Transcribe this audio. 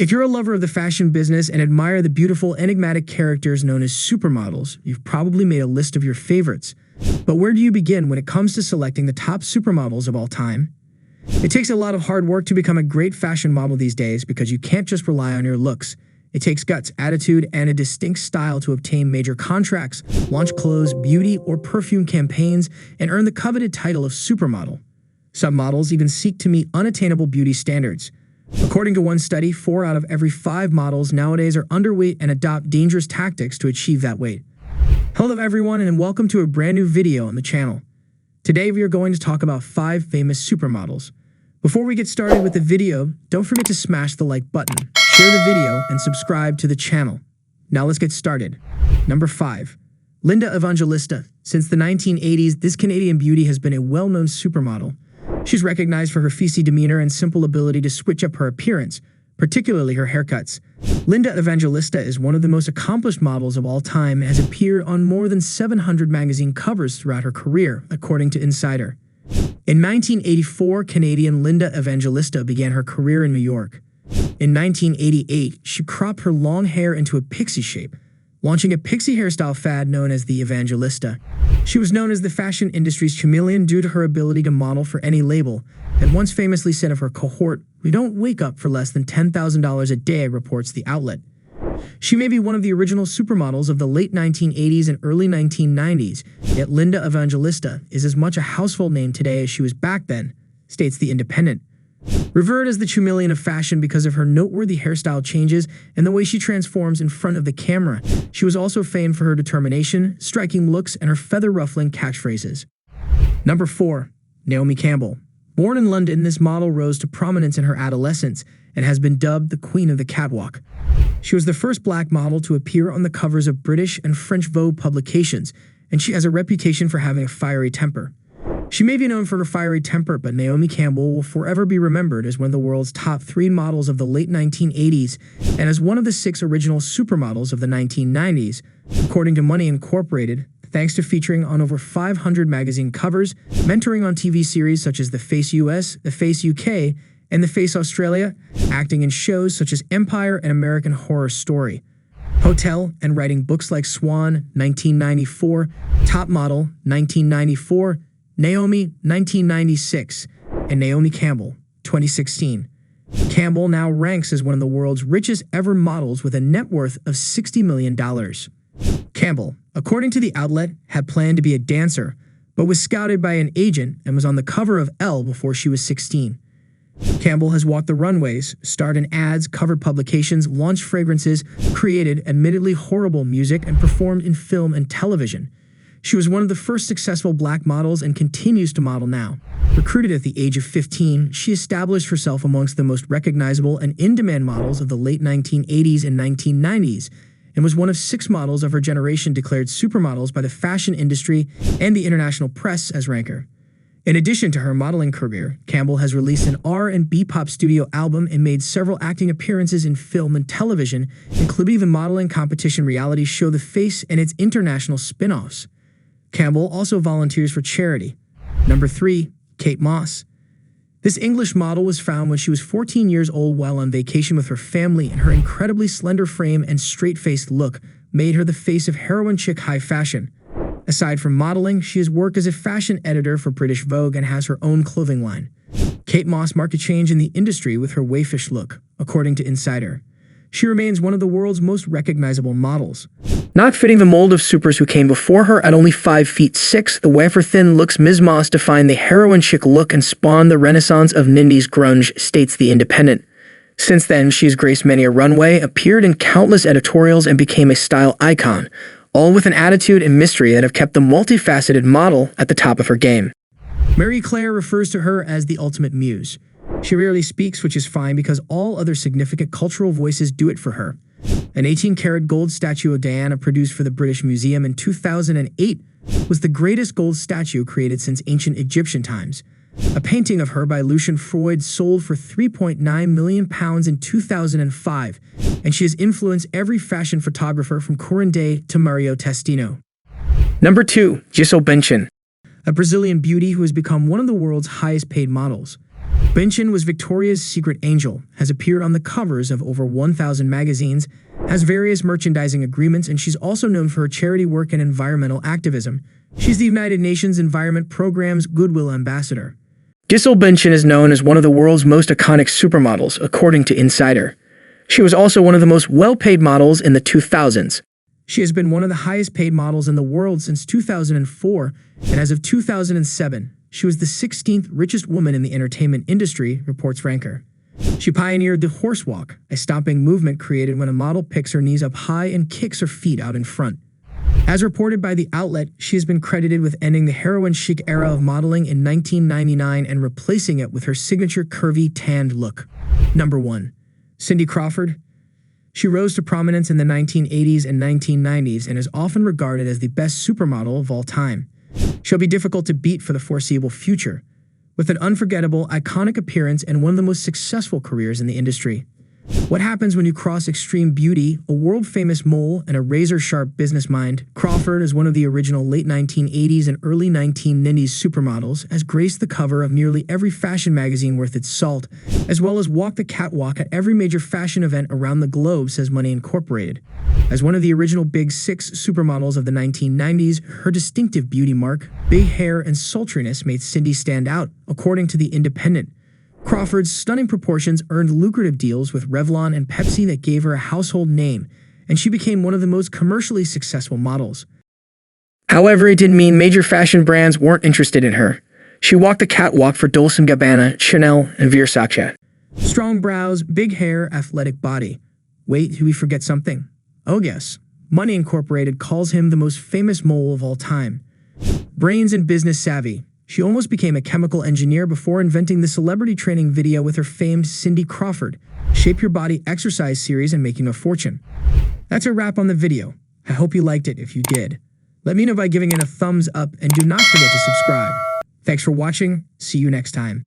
If you're a lover of the fashion business and admire the beautiful, enigmatic characters known as supermodels, you've probably made a list of your favorites. But where do you begin when it comes to selecting the top supermodels of all time? It takes a lot of hard work to become a great fashion model these days because you can't just rely on your looks. It takes guts, attitude, and a distinct style to obtain major contracts, launch clothes, beauty, or perfume campaigns, and earn the coveted title of supermodel. Some models even seek to meet unattainable beauty standards. According to one study, 4 out of every 5 models nowadays are underweight and adopt dangerous tactics to achieve that weight. Hello everyone, and welcome to a brand new video on the channel. Today we are going to talk about 5 famous supermodels. Before we get started with the video, don't forget to smash the like button, share the video, and subscribe to the channel. Now let's get started. Number 5. Linda Evangelista. Since the 1980s, this Canadian beauty has been a well-known supermodel. She's recognized for her feisty demeanor and simple ability to switch up her appearance, particularly her haircuts. Linda Evangelista is one of the most accomplished models of all time and has appeared on more than 700 magazine covers throughout her career, according to Insider. In 1984, Canadian Linda Evangelista began her career in New York. In 1988, she cropped her long hair into a pixie shape, launching a pixie hairstyle fad known as the Evangelista. She was known as the fashion industry's chameleon due to her ability to model for any label, and once famously said of her cohort, "We don't wake up for less than $10,000 a day," reports the outlet. She may be one of the original supermodels of the late 1980s and early 1990s, yet Linda Evangelista is as much a household name today as she was back then, states The Independent. Revered as the chameleon of fashion because of her noteworthy hairstyle changes and the way she transforms in front of the camera, she was also famed for her determination, striking looks, and her feather-ruffling catchphrases. Number 4. Naomi Campbell. Born in London, this model rose to prominence in her adolescence and has been dubbed the Queen of the Catwalk. She was the first black model to appear on the covers of British and French Vogue publications, and she has a reputation for having a fiery temper. She may be known for her fiery temper, but Naomi Campbell will forever be remembered as one of the world's top 3 models of the late 1980s and as one of the 6 original supermodels of the 1990s, according to Money Incorporated, thanks to featuring on over 500 magazine covers, mentoring on TV series such as The Face US, The Face UK, and The Face Australia, acting in shows such as Empire and American Horror Story, Hotel, and writing books like Swan, 1994, Top Model, 1994, Naomi, 1996, and Naomi Campbell, 2016. Campbell now ranks as one of the world's richest ever models with a net worth of $60 million. Campbell, according to the outlet, had planned to be a dancer, but was scouted by an agent and was on the cover of Elle before she was 16. Campbell has walked the runways, starred in ads, covered publications, launched fragrances, created admittedly horrible music, and performed in film and television. She was one of the first successful black models and continues to model now. Recruited at the age of 15, she established herself amongst the most recognizable and in-demand models of the late 1980s and 1990s, and was one of 6 models of her generation declared supermodels by the fashion industry and the international press as ranker. In addition to her modeling career, Campbell has released an R&B pop studio album and made several acting appearances in film and television, including the modeling competition reality show The Face and its international spin-offs. Campbell also volunteers for charity. Number 3. Kate Moss. This English model was found when she was 14 years old while on vacation with her family, and her incredibly slender frame and straight-faced look made her the face of heroin chic high fashion. Aside from modeling, she has worked as a fashion editor for British Vogue and has her own clothing line. Kate Moss marked a change in the industry with her waifish look, according to Insider. She remains one of the world's most recognizable models. Not fitting the mold of supers who came before her at only 5'6", the wafer-thin looks Ms. Moss defined the heroin chic look and spawned the renaissance of Nindy's grunge, states The Independent. Since then, she has graced many a runway, appeared in countless editorials, and became a style icon, all with an attitude and mystery that have kept the multifaceted model at the top of her game. Marie Claire refers to her as the ultimate muse. She rarely speaks, which is fine because all other significant cultural voices do it for her. An 18-karat gold statue of Diana produced for the British Museum in 2008 was the greatest gold statue created since ancient Egyptian times. A painting of her by Lucian Freud sold for £3.9 million in 2005, and she has influenced every fashion photographer from Corinne Day to Mario Testino. Number 2. GiseleBündchen. A Brazilian beauty who has become one of the world's highest paid models. Bündchen was Victoria's Secret angel, has appeared on the covers of over 1,000 magazines, has various merchandising agreements, and she's also known for her charity work and environmental activism. She's the United Nations Environment Programme's Goodwill Ambassador. GiseleBündchen is known as one of the world's most iconic supermodels, according to Insider. She was also one of the most well-paid models in the 2000s. She has been one of the highest-paid models in the world since 2004, and as of 2007, she was the 16th richest woman in the entertainment industry, reports Ranker. She pioneered the horse walk, a stomping movement created when a model picks her knees up high and kicks her feet out in front. As reported by the outlet, she has been credited with ending the heroin chic era of modeling in 1999 and replacing it with her signature curvy, tanned look. Number 1. Cindy Crawford. She rose to prominence in the 1980s and 1990s and is often regarded as the best supermodel of all time. She'll be difficult to beat for the foreseeable future, with an unforgettable, iconic appearance and one of the most successful careers in the industry. What happens when you cross extreme beauty, a world-famous mole, and a razor-sharp business mind? Crawford is one of the original late 1980s and early 1990s supermodels, has graced the cover of nearly every fashion magazine worth its salt, as well as walked the catwalk at every major fashion event around the globe, says Money Incorporated. As one of the original Big Six supermodels of the 1990s, her distinctive beauty mark, big hair, and sultriness made Cindy stand out, according to The Independent. Crawford's stunning proportions earned lucrative deals with Revlon and Pepsi that gave her a household name, and she became one of the most commercially successful models. However, it didn't mean major fashion brands weren't interested in her. She walked the catwalk for Dolce & Gabbana, Chanel, and Versace. Strong brows, big hair, athletic body. Wait, did we forget something? Oh yes, Money Incorporated calls him the most famous mole of all time. Brains and business savvy. She almost became a chemical engineer before inventing the celebrity training video with her famed Cindy Crawford, Shape Your Body exercise series and making a fortune. That's a wrap on the video. I hope you liked it. If you did, let me know by giving it a thumbs up and do not forget to subscribe. Thanks for watching. See you next time.